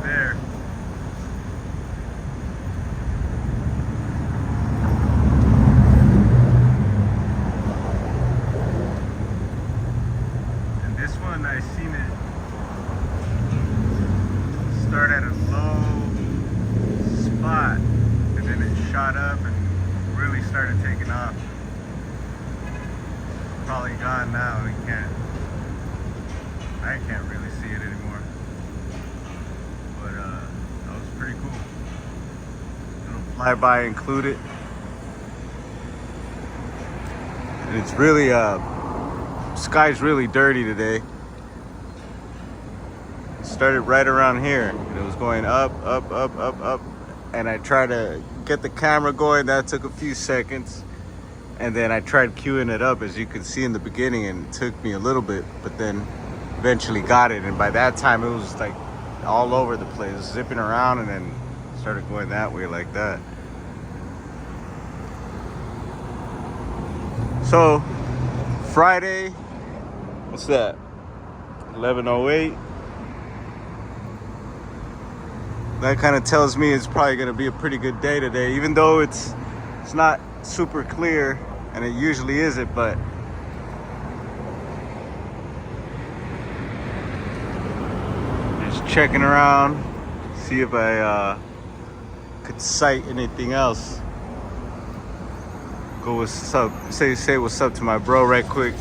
there. And this one, I seen it start at a low spot, and then it shot up and really started taking off. Probably gone now. I can't really see it anymore. But that was pretty cool. Little flyby included. And it's really sky's really dirty today. It started right around here and it was going up, up, up, up, up. And I tried to get the camera going. That took a few seconds. And then I tried queuing it up, as you can see in the beginning, and it took me a little bit, but then eventually got it. And by that time it was like all over the place, zipping around, and then started going that way like that. So Friday, what's that, 11:08. That kind of tells me it's probably going to be a pretty good day today, even though it's not super clear, and it usually isn't, but just checking around, see if I could sight anything else. Go what's up, say what's up to my bro right quick.